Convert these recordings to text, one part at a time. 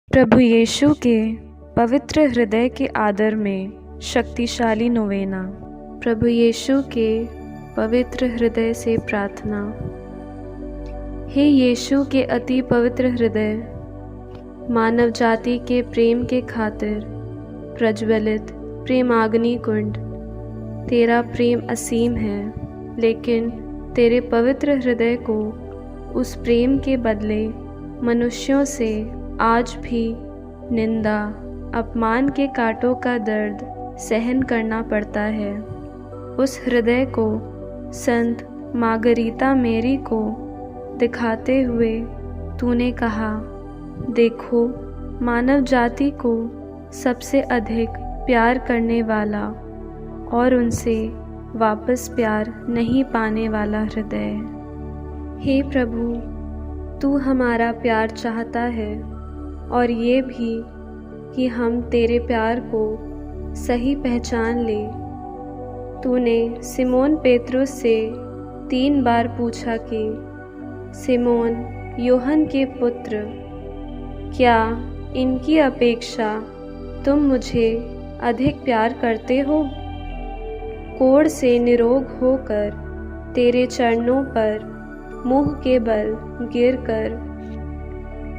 प्रभु यीशु के पवित्र हृदय के आदर में शक्तिशाली नोवेना। प्रभु यीशु के पवित्र हृदय से प्रार्थना। हे यीशु के अति पवित्र हृदय, मानव जाति के प्रेम के खातिर प्रज्वलित प्रेमाग्नि कुंड, तेरा प्रेम असीम है, लेकिन तेरे पवित्र हृदय को उस प्रेम के बदले मनुष्यों से आज भी निंदा, अपमान के कांटों का दर्द सहन करना पड़ता है। उस हृदय को संत मार्गरीता मेरी को दिखाते हुए तूने कहा, देखो, मानव जाति को सबसे अधिक प्यार करने वाला और उनसे वापस प्यार नहीं पाने वाला हृदय। हे प्रभु, तू हमारा प्यार चाहता है और ये भी कि हम तेरे प्यार को सही पहचान ले। तूने सिमोन पेत्रुस से 3 बार पूछा कि सिमोन योहन के पुत्र, क्या इनकी अपेक्षा तुम मुझे अधिक प्यार करते हो? कोढ़ से निरोग होकर तेरे चरणों पर मुंह के बल गिरकर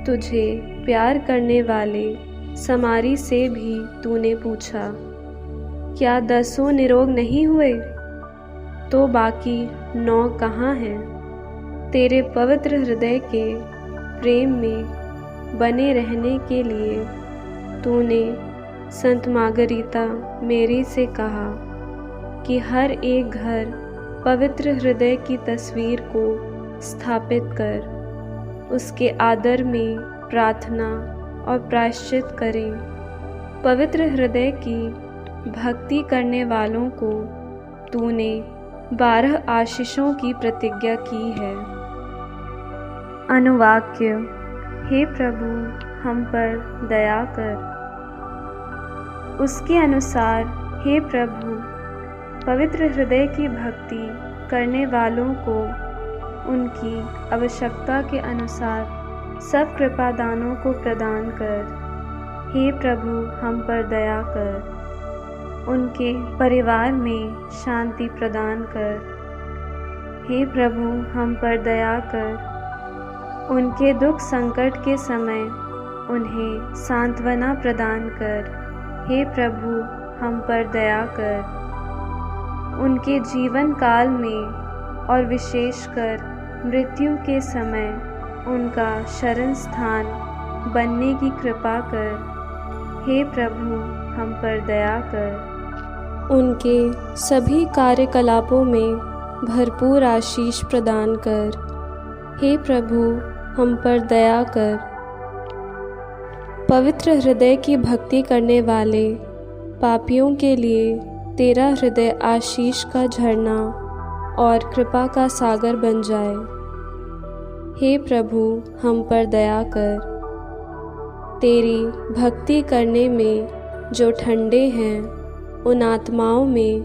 तुझे प्यार करने वाले समारी से भी तूने पूछा, क्या 10 निरोग नहीं हुए? तो बाकी 9 कहाँ हैं? तेरे पवित्र हृदय के प्रेम में बने रहने के लिए तूने संत मार्गरीता मेरी से कहा कि हर एक घर पवित्र हृदय की तस्वीर को स्थापित कर उसके आदर में प्रार्थना और प्रायश्चित करें। पवित्र हृदय की भक्ति करने वालों को तूने 12 आशीषों की प्रतिज्ञा की है। अनुवाक्य। हे प्रभु, हम पर दया कर। उसके अनुसार हे प्रभु, पवित्र हृदय की भक्ति करने वालों को उनकी आवश्यकता के अनुसार सब कृपा दानों को प्रदान कर। हे प्रभु, हम पर दया कर। उनके परिवार में शांति प्रदान कर। हे प्रभु, हम पर दया कर। उनके दुख संकट के समय उन्हें सांत्वना प्रदान कर। हे प्रभु, हम पर दया कर। उनके जीवन काल में और विशेषकर मृत्यु के समय उनका शरण स्थान बनने की कृपा कर। हे प्रभु, हम पर दया कर। उनके सभी कार्यकलापों में भरपूर आशीष प्रदान कर। हे प्रभु, हम पर दया कर। पवित्र हृदय की भक्ति करने वाले पापियों के लिए तेरा हृदय आशीष का झरना और कृपा का सागर बन जाए। हे प्रभु, हम पर दया कर। तेरी भक्ति करने में जो ठंडे हैं, उन आत्माओं में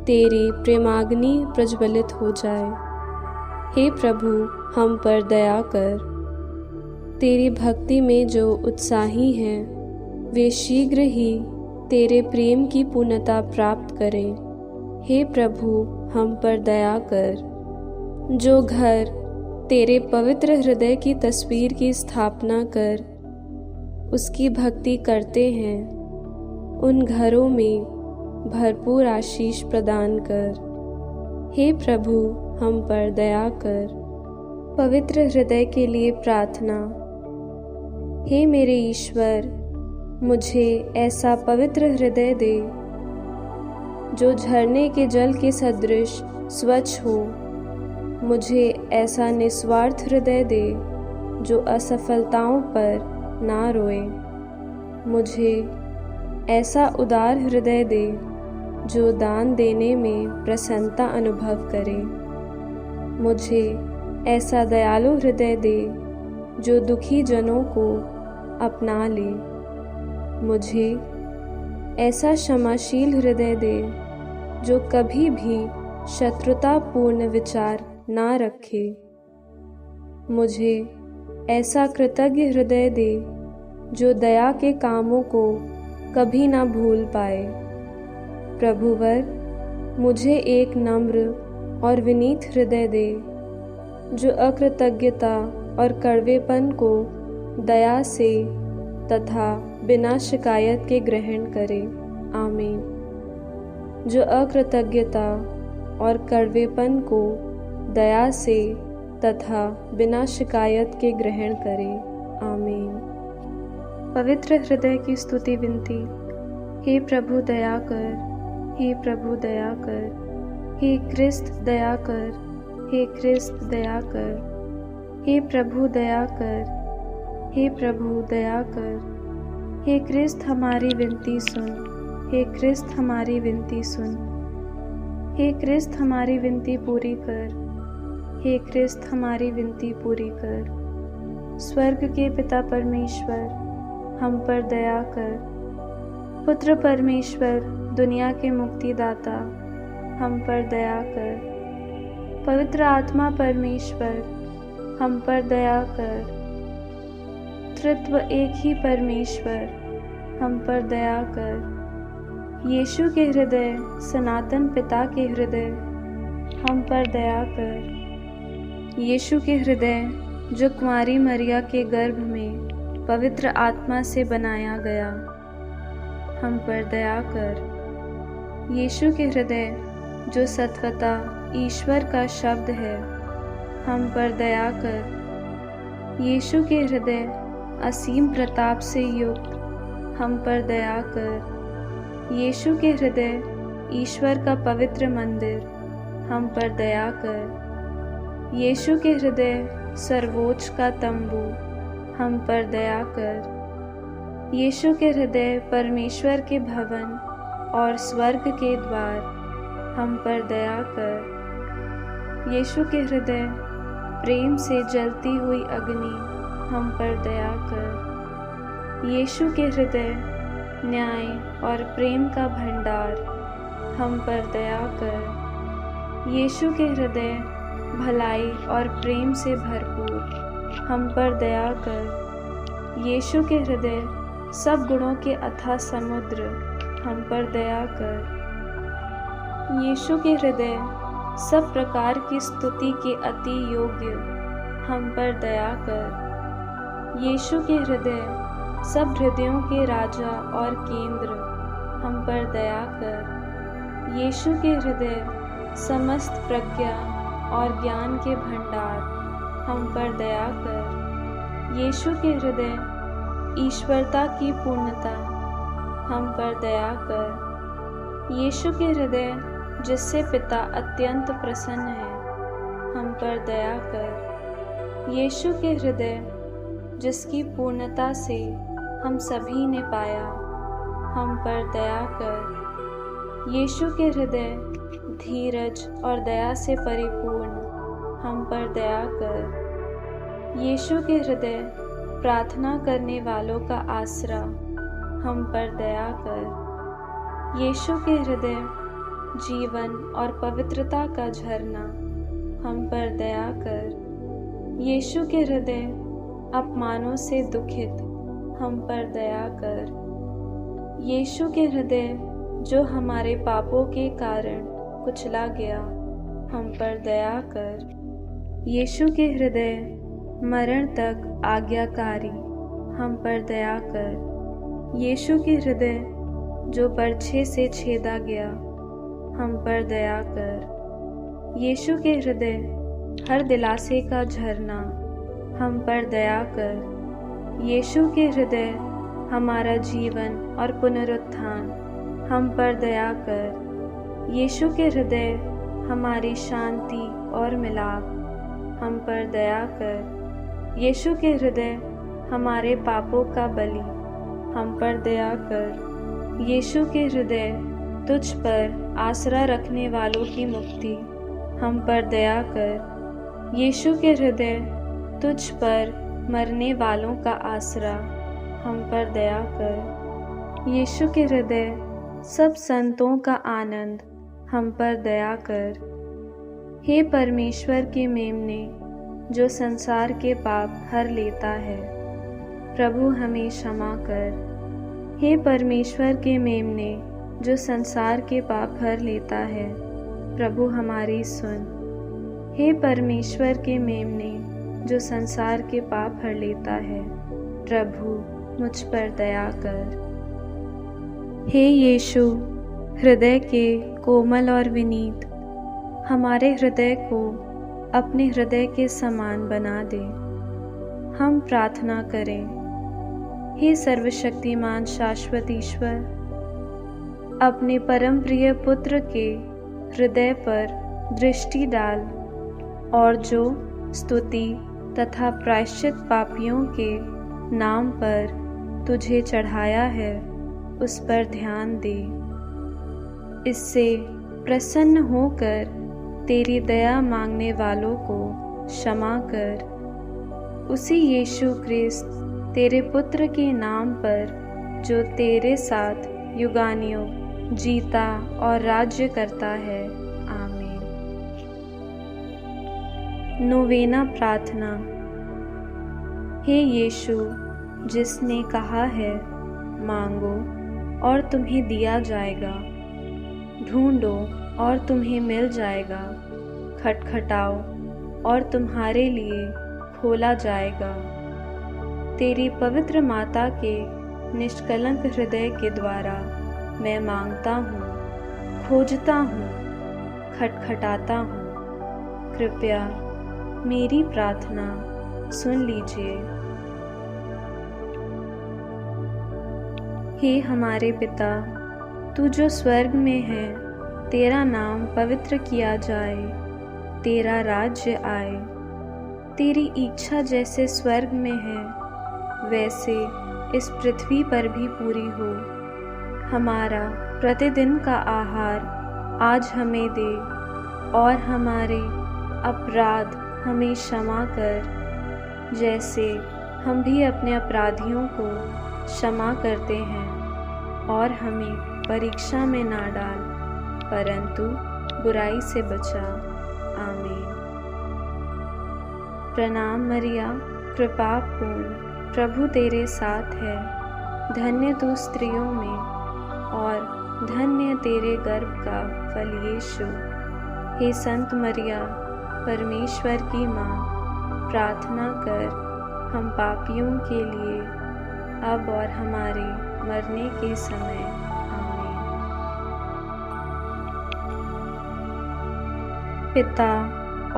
तेरी प्रेमाग्नि प्रज्वलित हो जाए। हे प्रभु, हम पर दया कर। तेरी भक्ति में जो उत्साही हैं, वे शीघ्र ही तेरे प्रेम की पूर्णता प्राप्त करें। हे प्रभु, हम पर दया कर। जो घर तेरे पवित्र हृदय की तस्वीर की स्थापना कर उसकी भक्ति करते हैं, उन घरों में भरपूर आशीष प्रदान कर। हे प्रभु, हम पर दया कर। पवित्र हृदय के लिए प्रार्थना। हे मेरे ईश्वर, मुझे ऐसा पवित्र हृदय दे जो झरने के जल के सदृश स्वच्छ हो। मुझे ऐसा निस्वार्थ हृदय दे जो असफलताओं पर ना रोए। मुझे ऐसा उदार हृदय दे जो दान देने में प्रसन्नता अनुभव करे। मुझे ऐसा दयालु हृदय दे जो दुखी जनों को अपना ले। मुझे ऐसा क्षमाशील हृदय दे जो कभी भी शत्रुतापूर्ण विचार ना रखे। मुझे ऐसा कृतज्ञ हृदय दे जो दया के कामों को कभी ना भूल पाए। प्रभुवर, मुझे एक नम्र और विनीत हृदय दे, जो अकृतज्ञता और कड़वेपन को दया से तथा बिना शिकायत के ग्रहण करे। आमीन। जो अकृतज्ञता और कड़वेपन को दया से तथा बिना शिकायत के ग्रहण करे। आमीन। पवित्र हृदय की स्तुति विनती। हे प्रभु दया कर, हे प्रभु दया कर, हे क्रिस्त दया कर, हे क्रिस्त दया कर, हे प्रभु दया कर, हे प्रभु दया कर, हे क्रिस्त हमारी विनती सुन, हे क्रिस्त हमारी विनती सुन, हे क्रिस्त हमारी विनती पूरी कर, हे क्रिस्त हमारी विनती पूरी कर। स्वर्ग के पिता परमेश्वर, हम पर दया कर। पुत्र परमेश्वर, दुनिया के मुक्तिदाता, हम पर दया कर। पवित्र आत्मा परमेश्वर, हम पर दया कर। त्रित्व एक ही परमेश्वर, हम पर दया कर। यीशु के हृदय, सनातन पिता के हृदय, हम पर दया कर। यीशु के हृदय, जो कुंवारी मरिया के गर्भ में पवित्र आत्मा से बनाया गया, हम पर दया कर। यीशु के हृदय, जो सत्वता ईश्वर का शब्द है, हम पर दया कर। यीशु के हृदय, असीम प्रताप से युक्त, हम पर दया कर। यीशु के हृदय, ईश्वर का पवित्र मंदिर, हम पर दया कर। यीशु के हृदय, सर्वोच्च का तंबू, हम पर दया कर। यीशु के हृदय, परमेश्वर के भवन और स्वर्ग के द्वार, हम पर दया कर। यीशु के हृदय, प्रेम से जलती हुई अग्नि, हम पर दया कर। यीशु के हृदय, न्याय और प्रेम का भंडार, हम पर दया कर। यीशु के हृदय, भलाई और प्रेम से भरपूर, हम पर दया कर। यीशु के हृदय, सब गुणों के अथाह समुद्र, हम पर दया कर। यीशु के हृदय, सब प्रकार की स्तुति के अति योग्य, हम पर दया कर। यीशु के हृदय, सब हृदयों के राजा और केंद्र, हम पर दया कर। यीशु के हृदय, समस्त प्रज्ञा और ज्ञान के भंडार, हम पर दया कर। यीशु के हृदय, ईश्वरता की पूर्णता, हम पर दया कर। यीशु के हृदय, जिससे पिता अत्यंत प्रसन्न है, हम पर दया कर। यीशु के हृदय, जिसकी पूर्णता से हम सभी ने पाया, हम पर दया कर। यीशु के हृदय, धीरज और दया से परिपूर्ण, हम पर दया कर। यीशु के हृदय, प्रार्थना करने वालों का आसरा, हम पर दया कर। यीशु के हृदय, जीवन और पवित्रता का झरना, हम पर दया कर। यीशु के हृदय, अपमानों से दुखित, हम पर दया कर। यीशु के हृदय, जो हमारे पापों के कारण कुचला गया, हम पर दया कर। यीशु के हृदय, मरण तक आज्ञाकारी, हम पर दया कर। यीशु के हृदय, जो बर्छे से छेदा गया, हम पर दया कर। यीशु के हृदय, हर दिलासे का झरना, हम पर दया कर। यीशु के हृदय, हमारा जीवन और पुनरुत्थान, हम पर दया कर। यीशु के हृदय, हमारी शांति और मिलाप, हम पर दया कर। यीशु के हृदय, हमारे पापों का बलि, हम पर दया कर। यीशु के हृदय, तुझ पर आसरा रखने वालों की मुक्ति, हम पर दया कर। यीशु के हृदय, तुझ पर मरने वालों का आसरा, हम पर दया कर। यीशु के हृदय, सब संतों का आनंद, हम पर दया कर। हे परमेश्वर के मेमने, जो संसार के पाप हर लेता है, प्रभु हमें क्षमा कर। हे परमेश्वर के मेमने, जो संसार के पाप हर लेता है, प्रभु हमारी सुन। हे परमेश्वर के मेमने, जो संसार के पाप हर लेता है, प्रभु मुझ पर दया कर। हे यीशु, हृदय के कोमल और विनीत, हमारे हृदय को अपने हृदय के समान बना दे। हम प्रार्थना करें। हे सर्वशक्तिमान शाश्वत ईश्वर, अपने परम प्रिय पुत्र के हृदय पर दृष्टि डाल और जो स्तुति तथा प्रायश्चित पापियों के नाम पर तुझे चढ़ाया है, उस पर ध्यान दे। इससे प्रसन्न होकर तेरी दया मांगने वालों को क्षमा कर। उसी यीशु क्रिस्त तेरे पुत्र के नाम पर, जो तेरे साथ युगानुयुग जीता और राज्य करता है। आमीन। नोवेना प्रार्थना। हे यीशु, जिसने कहा है, मांगो और तुम्हें दिया जाएगा, ढूंढो और तुम्हें मिल जाएगा, खटखटाओ और तुम्हारे लिए खोला जाएगा। तेरी पवित्र माता के निष्कलंक हृदय के द्वारा मैं मांगता हूँ, खोजता हूँ, खटखटाता हूँ। कृपया मेरी प्रार्थना सुन लीजिए। हे हमारे पिता, तू जो स्वर्ग में है, तेरा नाम पवित्र किया जाए, तेरा राज्य आए, तेरी इच्छा जैसे स्वर्ग में है, वैसे इस पृथ्वी पर भी पूरी हो। हमारा प्रतिदिन का आहार आज हमें दे और हमारे अपराध हमें क्षमा कर, जैसे हम भी अपने अपराधियों को क्षमा करते हैं, और हमें परीक्षा में ना डाल, परंतु बुराई से बचा। आमीन। प्रणाम मरिया, कृपा पूर्ण, प्रभु तेरे साथ है। धन्य तू स्त्रियों में और धन्य तेरे गर्भ का फल यीशु। हे संत मरिया, परमेश्वर की माँ, प्रार्थना कर हम पापियों के लिए, अब और हमारे मरने के समय। आमीन। पिता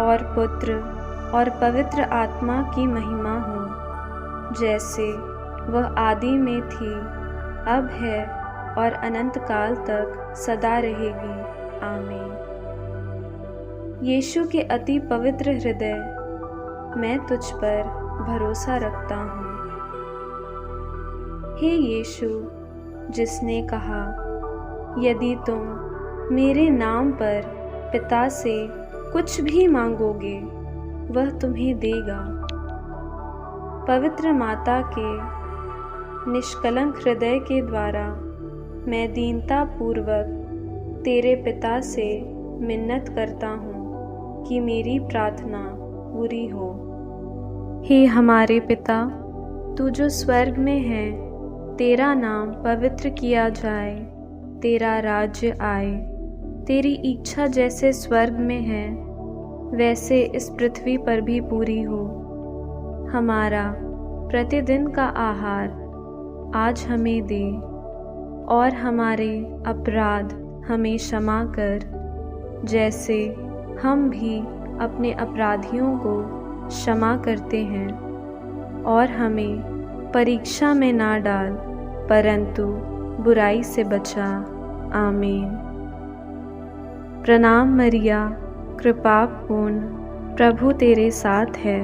और पुत्र और पवित्र आत्मा की महिमा हो, जैसे वह आदि में थी, अब है और अनंत काल तक सदा रहेगी। आमीन। यीशु के अति पवित्र हृदय, मैं तुझ पर भरोसा रखता हूँ। हे यीशु, जिसने कहा, यदि तुम मेरे नाम पर पिता से कुछ भी मांगोगे, वह तुम्हें देगा। पवित्र माता के निष्कलंक हृदय के द्वारा मैं दीनता पूर्वक तेरे पिता से मिन्नत करता हूँ कि मेरी प्रार्थना पूरी हो। हे हमारे पिता, तू जो स्वर्ग में है, तेरा नाम पवित्र किया जाए, तेरा राज्य आए, तेरी इच्छा जैसे स्वर्ग में है, वैसे इस पृथ्वी पर भी पूरी हो। हमारा प्रतिदिन का आहार आज हमें दे और हमारे अपराध हमें क्षमा कर, जैसे हम भी अपने अपराधियों को क्षमा करते हैं, और हमें परीक्षा में ना डाल, परंतु बुराई से बचा। आमीन। प्रणाम मरिया, कृपा पूर्ण, प्रभु तेरे साथ है।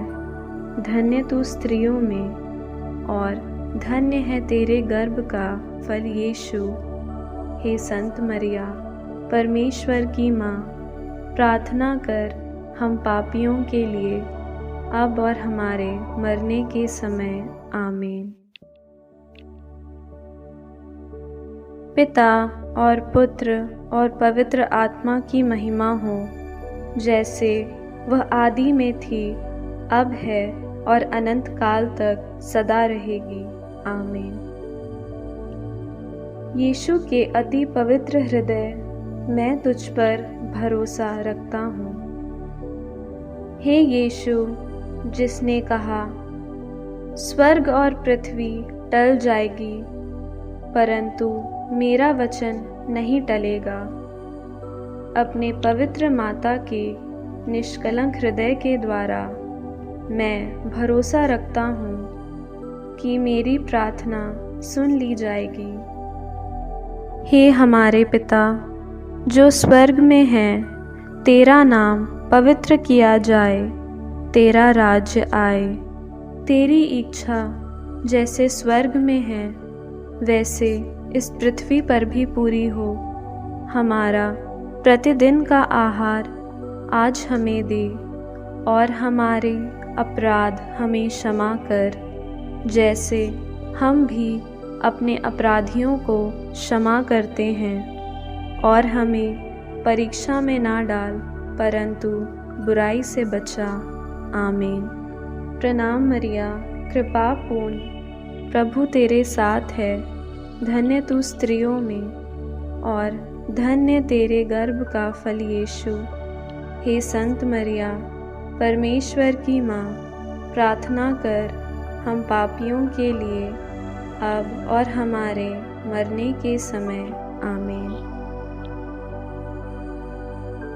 धन्य तू स्त्रियों में और धन्य है तेरे गर्भ का फल यीशु। हे संत मरिया, परमेश्वर की माँ, प्रार्थना कर हम पापियों के लिए, अब और हमारे मरने के समय। आमीन। पिता और पुत्र और पवित्र आत्मा की महिमा हो, जैसे वह आदि में थी, अब है और अनंत काल तक सदा रहेगी। आमीन। यीशु के अति पवित्र हृदय, मैं तुझ पर भरोसा रखता हूँ। हे यीशु, जिसने कहा, स्वर्ग और पृथ्वी टल जाएगी परंतु मेरा वचन नहीं टलेगा, अपने पवित्र माता के निष्कलंक हृदय के द्वारा मैं भरोसा रखता हूँ कि मेरी प्रार्थना सुन ली जाएगी। हे हमारे पिता जो स्वर्ग में है, तेरा नाम पवित्र किया जाए, तेरा राज्य आए, तेरी इच्छा जैसे स्वर्ग में है वैसे इस पृथ्वी पर भी पूरी हो। हमारा प्रतिदिन का आहार आज हमें दे और हमारे अपराध हमें क्षमा कर, जैसे हम भी अपने अपराधियों को क्षमा करते हैं, और हमें परीक्षा में ना डाल परंतु बुराई से बचा। आमीन। प्रणाम मरिया, कृपा पूर्ण, प्रभु तेरे साथ है, धन्य तू स्त्रियों में और धन्य तेरे गर्भ का फल यीशु। हे संत मरिया, परमेश्वर की माँ, प्रार्थना कर हम पापियों के लिए अब और हमारे मरने के समय। आमीन।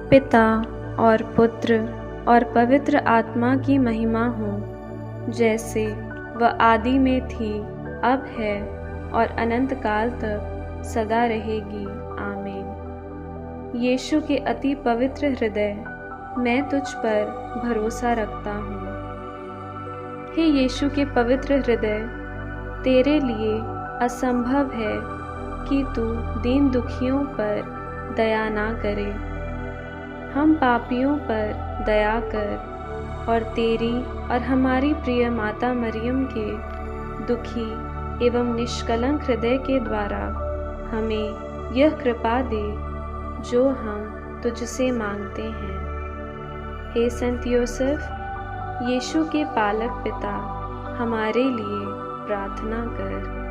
पिता और पुत्र और पवित्र आत्मा की महिमा हो, जैसे वह आदि में थी, अब है और अनंत काल तक सदा रहेगी। आमीन। यीशु के अति पवित्र हृदय, मैं तुझ पर भरोसा रखता हूँ। हे यीशु के पवित्र हृदय, तेरे लिए असंभव है कि तू दीन दुखियों पर दया ना करे। हम पापियों पर दया कर और तेरी और हमारी प्रिय माता मरियम के दुखी एवं निष्कलंक हृदय के द्वारा हमें यह कृपा दे जो हम तुझसे मांगते हैं। हे संत योसेफ, यीशु के पालक पिता, हमारे लिए प्रार्थना कर।